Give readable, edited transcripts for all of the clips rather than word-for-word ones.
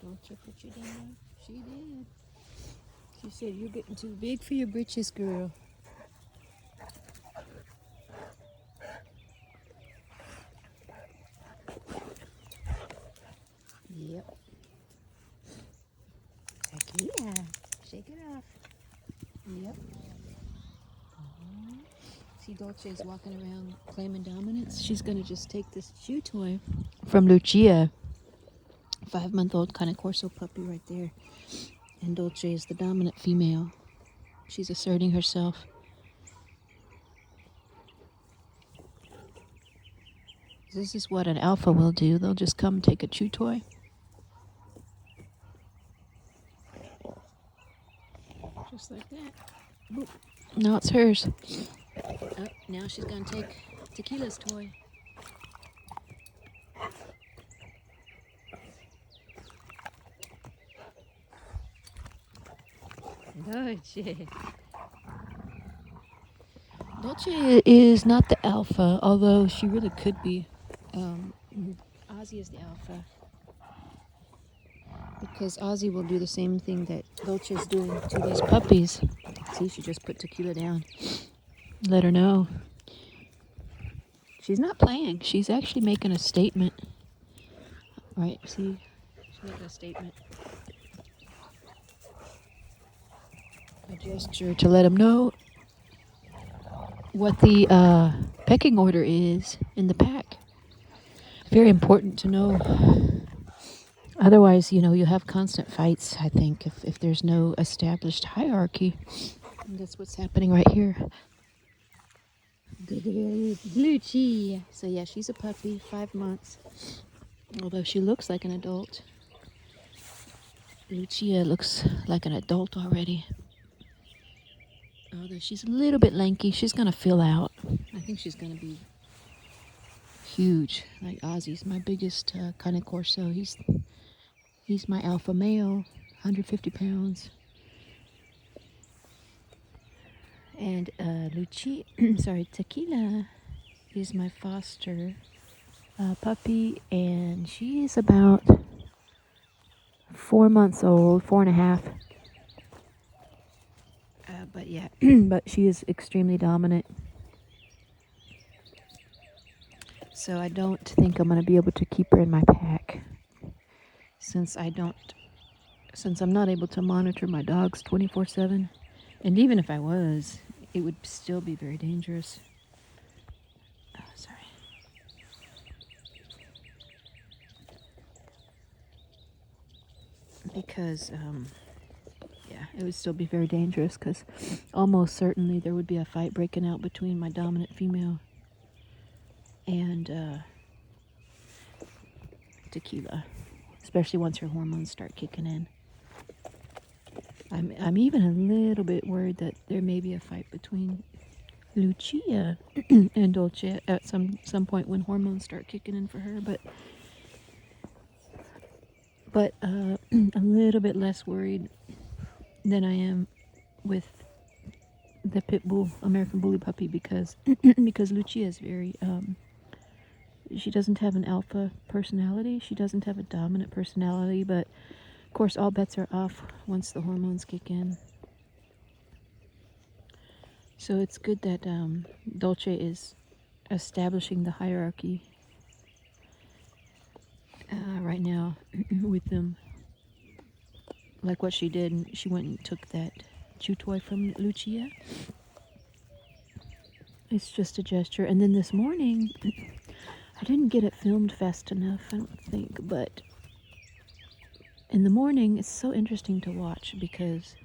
Dolce put you down? She did. She said, you're getting too big for your britches, girl. Yep. Tekilla. Shake it off. Yep. See, Dolce is walking around claiming dominance. She's going to just take this chew toy from Lucia. 5-month-old Cane Corso puppy right there. And Dolce is the dominant female. She's asserting herself. This is what an alpha will do. They'll just come take a chew toy. Just like that. Boop. Now it's hers. Oh, now she's going to take Tequilla's toy. Dolce. Dolce is not the alpha, although she really could be. Ozzy is the alpha. Because Ozzy will do the same thing that Dolce is doing to these puppies. See, she just put Tekilla down. Let her know. She's not playing. She's actually making a statement. Right, see? She's making a statement. A gesture to let him know what the pecking order is in the pack. Very important to know. Otherwise, you have constant fights, I think, if there's no established hierarchy. And that's what's happening right here. Dolce. So yeah, she's a puppy, 5 months. Although she looks like an adult. Lucia looks like an adult already. Although she's a little bit lanky, she's going to fill out. I think she's going to be huge, like Ozzy's my biggest Cane Corso. He's my alpha male, 150 pounds. And Tekilla is my foster puppy, and she's about 4 months old, 4.5. But yeah, but she is extremely dominant. So I don't think I'm going to be able to keep her in my pack. Since I'm not able to monitor my dogs 24/7. And even if I was, it would still be very dangerous. Oh, sorry. Because, yeah, it would still be very dangerous because almost certainly there would be a fight breaking out between my dominant female and Tekilla, especially once her hormones start kicking in. I'm even a little bit worried that there may be a fight between Lucia and Dolce at some point when hormones start kicking in for her, but a little bit less worried than I am with the Pitbull American Bully puppy because Lucia is very she doesn't have an alpha personality. She doesn't have a dominant personality, but of course all bets are off once the hormones kick in. So it's good that Dolce is establishing the hierarchy right now with them. Like what she did, she went and took that chew toy from Lucia. It's just a gesture. And then this morning, I didn't get it filmed fast enough, I don't think, but in the morning, it's so interesting to watch because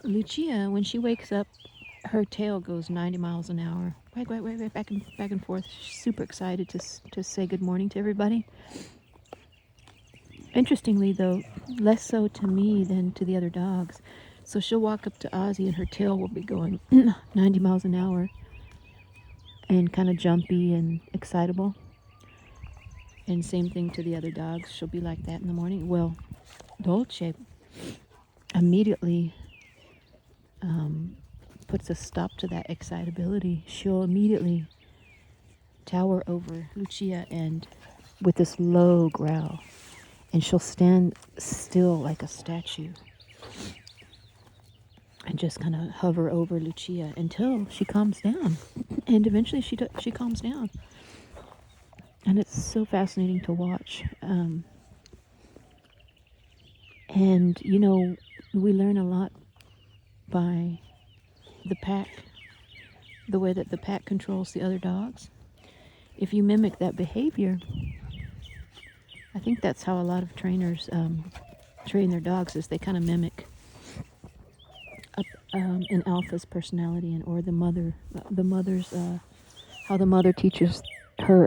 Lucia, when she wakes up, her tail goes 90 miles an hour. Right, back and forth. She's super excited to say good morning to everybody. Interestingly, though, less so to me than to the other dogs. So she'll walk up to Ozzy and her tail will be going 90 miles an hour and kind of jumpy and excitable. And same thing to the other dogs. She'll be like that in the morning. Well, Dolce immediately puts a stop to that excitability. She'll immediately tower over Lucia and with this low growl. and she'll stand still like a statue and just kind of hover over Lucia until she calms down. And eventually she calms down. And it's so fascinating to watch. And, you know, we learn a lot by the pack, the way that the pack controls the other dogs. If you mimic that behavior, I think that's how a lot of trainers train their dogs, is they kind of mimic an alpha's personality, and or the mother's how the mother teaches her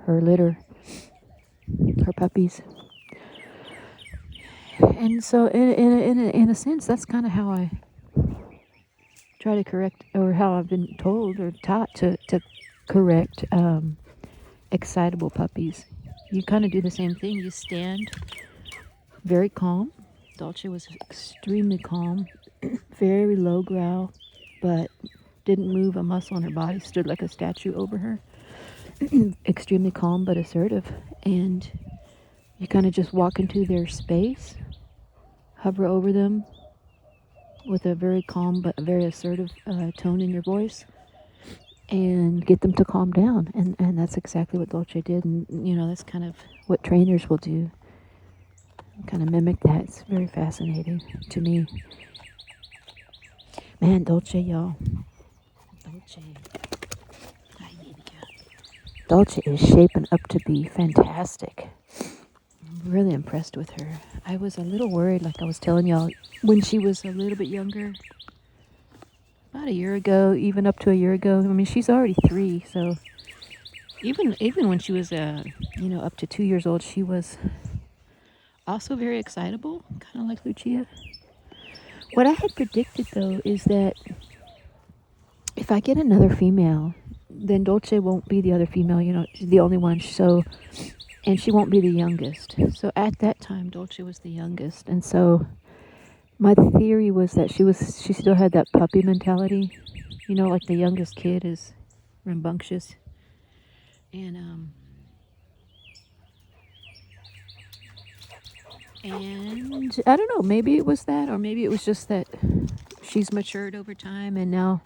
litter, her puppies. And so in a sense, that's kind of how I try to correct, or how I've been told or taught to correct excitable puppies. You kind of do the same thing. You stand very calm. Dolce was extremely calm, very low growl, but didn't move a muscle in her body, stood like a statue over her. Extremely calm but assertive. And you kind of just walk into their space, hover over them with a very calm but very assertive tone in your voice, and get them to calm down. And that's exactly what Dolce did. And, you know, that's kind of what trainers will do. Kind of mimic that. It's very fascinating to me. Man, Dolce, y'all. Dolce is shaping up to be fantastic. I'm really impressed with her. I was a little worried, like I was telling y'all, when she was a little bit younger. About a year ago, even up to a year ago. I mean, she's already 3, so even when she was, you know, up to 2 years old, she was also very excitable, kind of like Lucia. What I had predicted, though, is that if I get another female, then Dolce won't be the other female, you know, the only one. So, and she won't be the youngest. So at that time, Dolce was the youngest. And so my theory was that she still had that puppy mentality, you know, like the youngest kid is rambunctious. And I don't know, maybe it was that, or maybe it was just that she's matured over time and now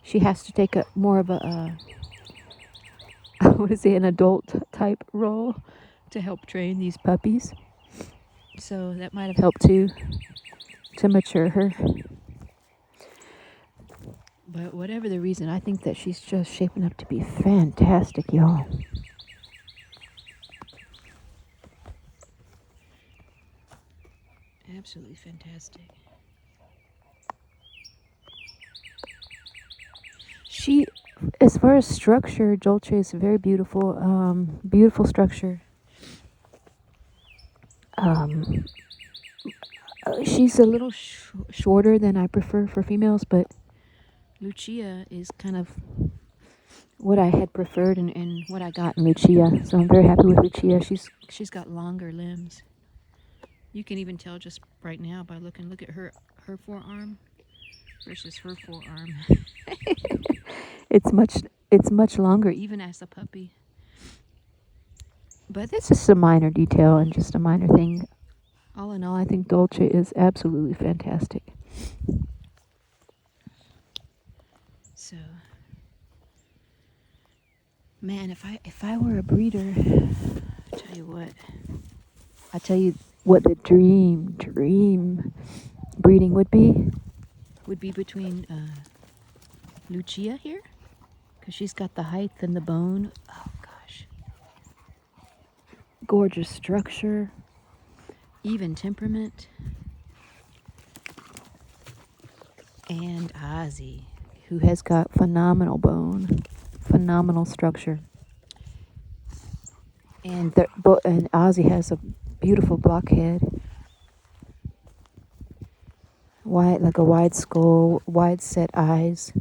she has to take more of a an adult type role to help train these puppies. So that might have helped too, to mature her. But whatever the reason, I think that she's just shaping up to be fantastic, y'all. Absolutely fantastic. She, as far as structure, Dolce is very beautiful. Beautiful structure. She's a little shorter than I prefer for females, but Lucia is kind of what I had preferred and what I got in Lucia. So I'm very happy with Lucia. She's got longer limbs. You can even tell just right now by look at her forearm versus her forearm. It's much longer, even as a puppy. But that's just a minor detail and just a minor thing. All in all, I think Dolce is absolutely fantastic. So, man, if I were a breeder, I tell you what the dream breeding would be between Lucia here, because she's got the height and the bone. Oh gosh, gorgeous structure, even temperament, and Ozzy, who has got phenomenal bone, phenomenal structure, and Ozzy has a beautiful blockhead, like a wide skull, wide set eyes.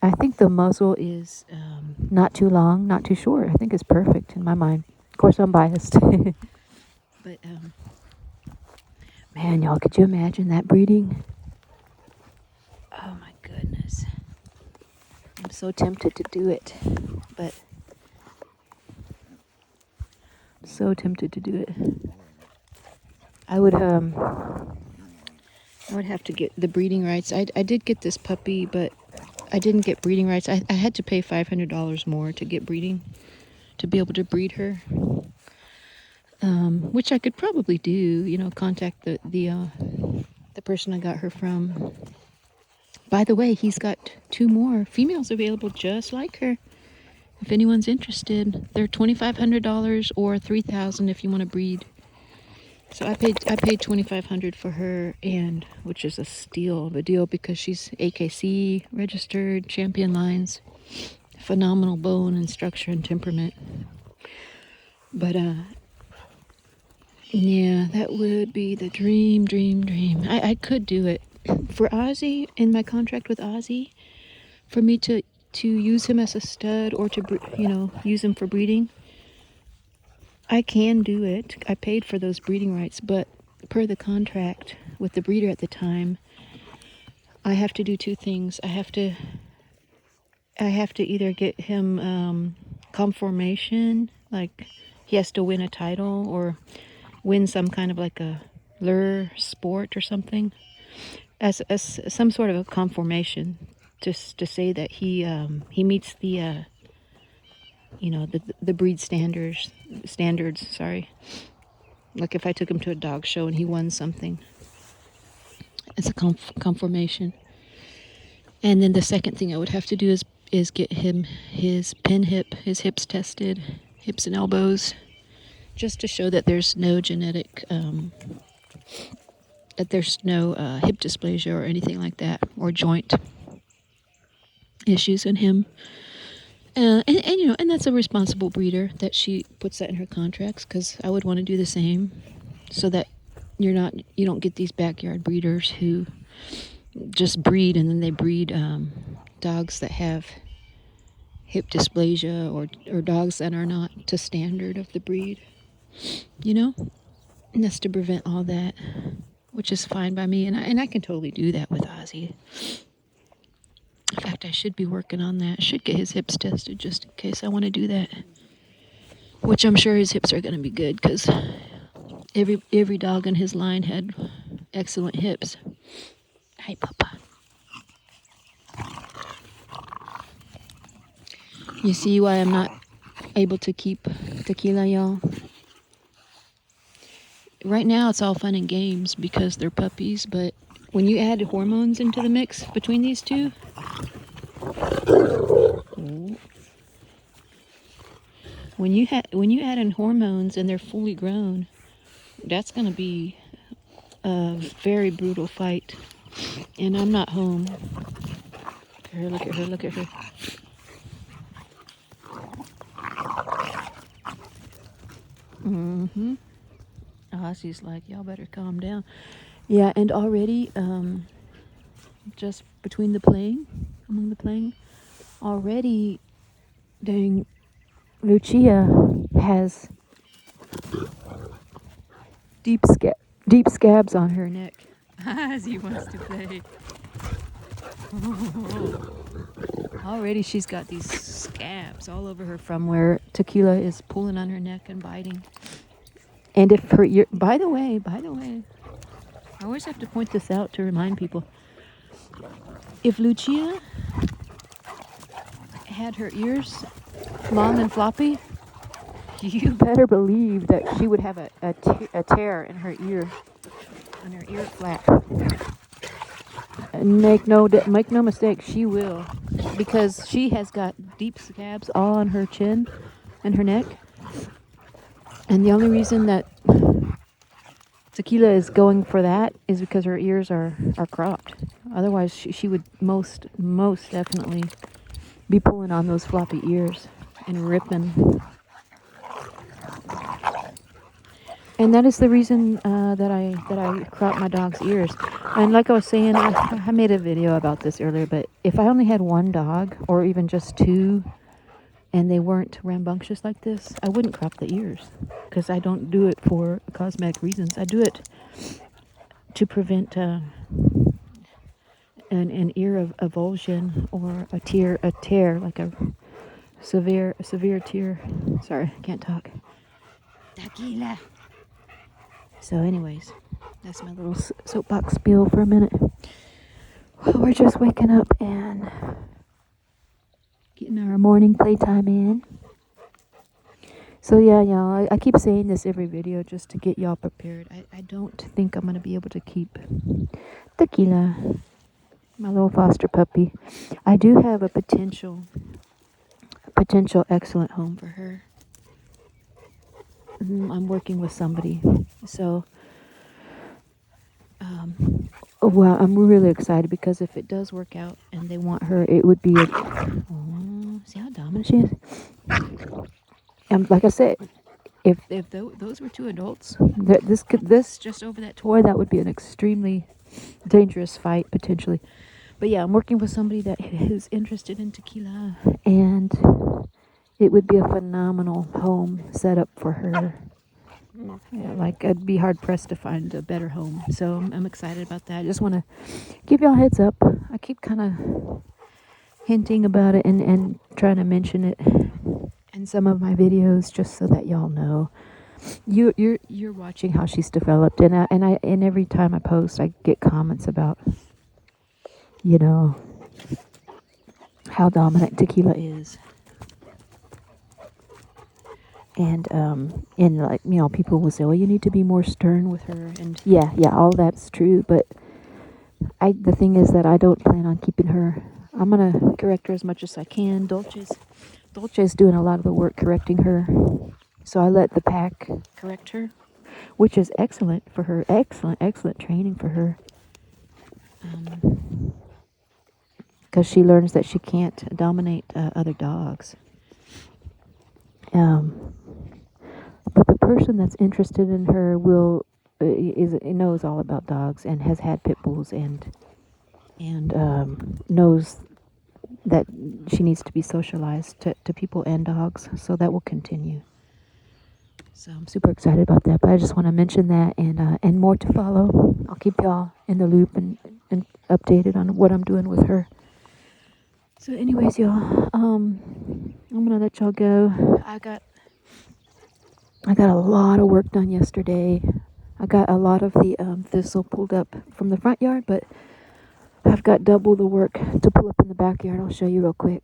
I think the muzzle is not too long, not too short. I think it's perfect in my mind. Of course, I'm biased. But, man, y'all, could you imagine that breeding? Oh, my goodness. I'm so tempted to do it. But So tempted to do it. I would have to get the breeding rights. I did get this puppy, but I didn't get breeding rights. I had to pay $500 more to get breeding, to be able to breed her. Which I could probably do, you know, contact the person I got her from. By the way, he's got 2 more females available just like her. If anyone's interested, they're $2,500 or $3,000 if you want to breed. So I paid $2,500 for her, and which is a steal of a deal because she's AKC registered, champion lines, phenomenal bone and structure and temperament. But yeah, that would be the dream. I could do it for Ozzy in my contract with Ozzy, for me to use him as a stud or to, you know, use him for breeding. I can do it. I paid for those breeding rights, but per the contract with the breeder at the time, I have to do 2 things. I have to either get him conformation, like he has to win a title or win some kind of like a lure sport or something, as some sort of a conformation, just to say that he meets the you know, the breed standards. Sorry, like if I took him to a dog show and he won something, it's a conformation. And then the second thing I would have to do is get him his his hips tested, hips and elbows, just to show that there's no genetic, that there's no hip dysplasia or anything like that, or joint issues in him. And you know, and that's a responsible breeder that she puts that in her contracts, because I would want to do the same, so that you don't get these backyard breeders who just breed and then they breed dogs that have hip dysplasia, or dogs that are not to standard of the breed, you know. And that's to prevent all that, which is fine by me, and I can totally do that with Ozzy. In fact, I should be working on that. I should get his hips tested just in case I want to do that. Which I'm sure his hips are going to be good, because every dog in his line had excellent hips. Hi, Papa. You see why I'm not able to keep Tekilla, y'all? Right now it's all fun and games because they're puppies, but when you add hormones into the mix between these two, when you add in hormones and they're fully grown, that's going to be a very brutal fight. And I'm not home. Look at her. Mm-hmm. Ozzy's like, y'all better calm down. Yeah, and already, just among the playing, already, dang, Lucia has deep scabs on her neck. Ozzy wants to play. Already she's got these scabs all over her from where Tekilla is pulling on her neck and biting. And if her ear, by the way, I always have to point this out to remind people. If Lucia had her ears long and floppy, you better believe that she would have a tear in her ear, flap. And make no mistake, she will, because she has got deep scabs all on her chin and her neck. And the only reason that Tekilla is going for that is because her ears are cropped. Otherwise, she would most definitely be pulling on those floppy ears and ripping. And that is the reason that I crop my dog's ears. And like I was saying, I made a video about this earlier, but if I only had one dog, or even just 2, and they weren't rambunctious like this, I wouldn't crop the ears, because I don't do it for cosmetic reasons. I do it to prevent an ear avulsion, or a tear, like a severe tear. Sorry, I can't talk. Tekilla. So anyways, that's my little soapbox spiel for a minute. Well, we're just waking up and getting our morning playtime in. So yeah, y'all, I keep saying this every video just to get y'all prepared. I don't think I'm going to be able to keep Tekilla, my little foster puppy. I do have a potential excellent home for her. I'm working with somebody. So, well, I'm really excited because if it does work out and they want her, it would be see how dominant she is? And like I said, if those were two adults, this just over that toy, that would be an extremely dangerous fight potentially. But yeah, I'm working with somebody that is interested in Tekilla, and it would be a phenomenal home setup for her. Yeah, like I'd be hard pressed to find a better home. So I'm excited about that. I just want to give y'all a heads up. I keep kind of hinting about it and trying to mention it in some of my videos just so that y'all know. You're watching how she's developed, and every time I post, I get comments about, you know, how dominant Tekilla is. And like, you know, people will say, well, you need to be more stern with her. And yeah, all that's true. But the thing is that I don't plan on keeping her. I'm going to correct her as much as I can. Dolce's doing a lot of the work correcting her. So I let the pack correct her, which is excellent for her. Excellent training for her. Because she learns that she can't dominate other dogs. But the person that's interested in her knows all about dogs and has had pit bulls and knows that she needs to be socialized to people and dogs. So that will continue. So I'm super excited about that. But I just want to mention that and more to follow. I'll keep y'all in the loop and updated on what I'm doing with her. So anyways, y'all, I'm gonna let y'all go. I got a lot of work done yesterday. I got a lot of the thistle pulled up from the front yard, but I've got double the work to pull up in the backyard. I'll show you real quick.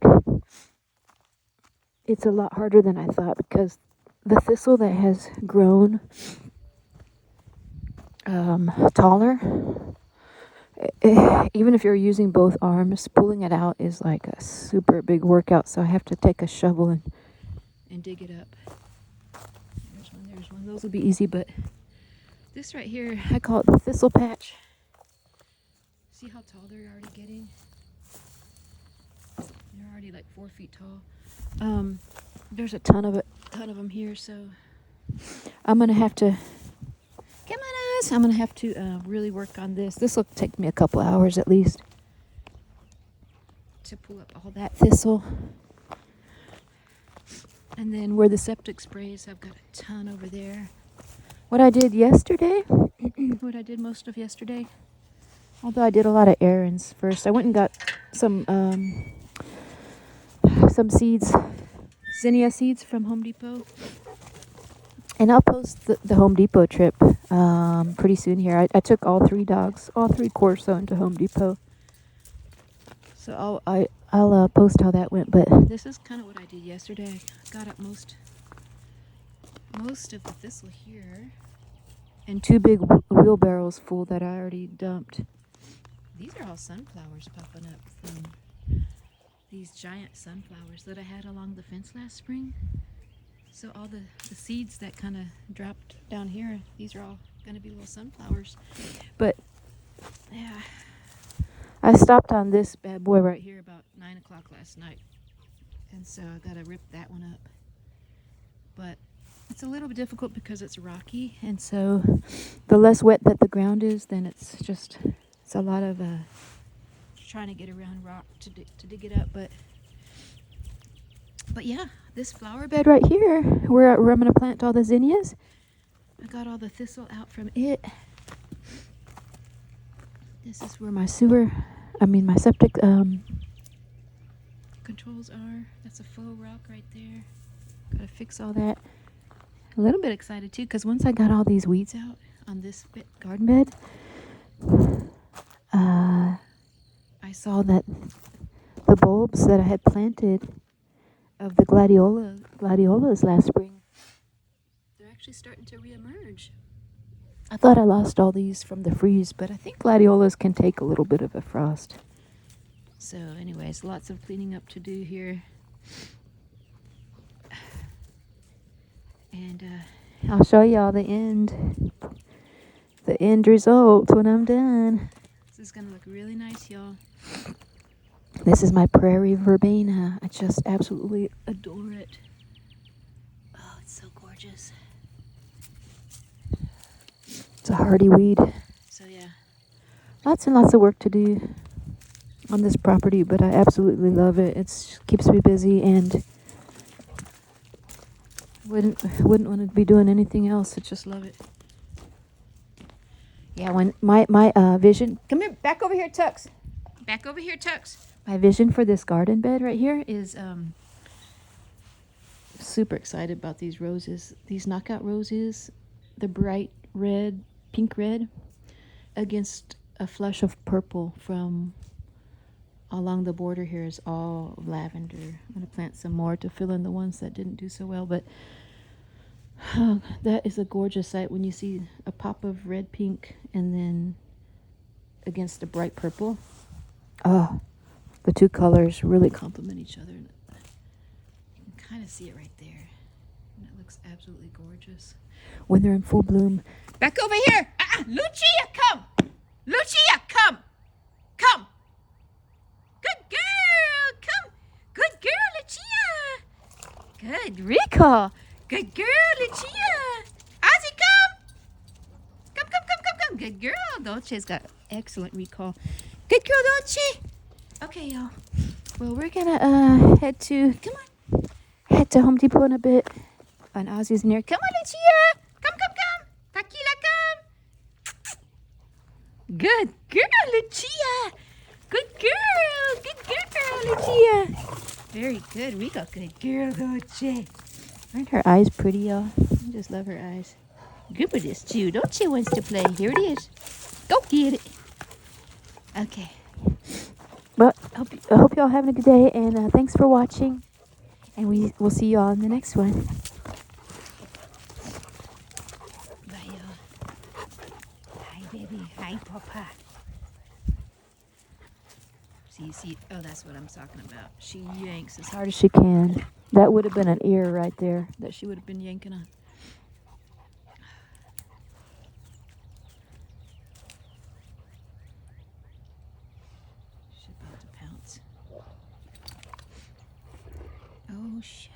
It's a lot harder than I thought because the thistle that has grown taller, even if you're using both arms, pulling it out is like a super big workout. So I have to take a shovel and dig it up. There's one. Those will be easy, but this right here, I call it the thistle patch. See how tall they're already getting? They're already like 4 feet tall. There's a ton of them here, so I'm gonna have to. Come on, us! I'm gonna have to really work on this. This will take me a couple hours at least to pull up all that thistle. And then where the septic sprays, I've got a ton over there. What I did yesterday, what I did most of yesterday, although I did a lot of errands first, I went and got some seeds, zinnia seeds from Home Depot. And I'll post the Home Depot trip pretty soon here. I took all three Corso into Home Depot. So I'll post how that went. But this is kind of what I did yesterday. I got up most of the thistle here, and 2 big wheelbarrows full that I already dumped. These are all sunflowers popping up from these giant sunflowers that I had along the fence last spring. So all the seeds that kind of dropped down here, these are all going to be little sunflowers. But yeah, I stopped on this bad boy right here about 9 o'clock last night. And so I got to rip that one up. But it's a little bit difficult because it's rocky. And so the less wet that the ground is, then it's a lot of trying to get around rock to dig it up. But yeah, this flower bed right here, where I'm going to plant all the zinnias, I got all the thistle out from it. This is where my septic controls are. That's a faux rock right there. Gotta fix all that. a little bit excited too, because once I got all these weeds out on this garden bed, I saw that the bulbs that I had planted of the gladiolas last spring, they're actually starting to reemerge. I thought I lost all these from the freeze, but I think gladiolas can take a little bit of a frost. So anyways, lots of cleaning up to do here. And I'll show y'all the end result when I'm done. This is gonna look really nice, y'all. This is my prairie verbena. I just absolutely adore it. Oh, it's so gorgeous. It's a hardy weed. So yeah, lots and lots of work to do on this property, but I absolutely love it. It keeps me busy, and wouldn't want to be doing anything else. I just love it. Yeah, when my vision. Come here, back over here, Tux. Back over here, Tux. My vision for this garden bed right here is super excited about these roses. These knockout roses, the bright red, pink red, against a flush of purple from along the border here is all lavender. I'm going to plant some more to fill in the ones that didn't do so well, but that is a gorgeous sight when you see a pop of red, pink, and then against a bright purple. Oh, the two colors really complement each other. You can kind of see it right there. And it looks absolutely gorgeous when they're in full bloom. Back over here! Lucia, come! Lucia, come! Come! Good girl! Come! Good girl, Lucia! Good recall! Good girl, Lucia! Ozzy, come! Come! Good girl! Dolce's got excellent recall. Good girl, Dolce! Okay, y'all. Well, we're gonna head to Home Depot in a bit. And Ozzy's near. Come on, Lucia! Come! Tekilla, come! Good girl, Lucia! Good girl, Lucia! Very good, Rico. Good girl, Dolce. Aren't her eyes pretty, y'all? I just love her eyes. Good with this too. Dolce wants to play. Here it is. Go get it. Okay. Well, I hope y'all having a good day, and thanks for watching. And we'll see y'all in the next one. Bye, y'all. Hi, baby. Hi, Papa. See. Oh, that's what I'm talking about. She yanks as hard as she can. That would have been an ear right there that she would have been yanking on. She's about to pounce. Oh, shit.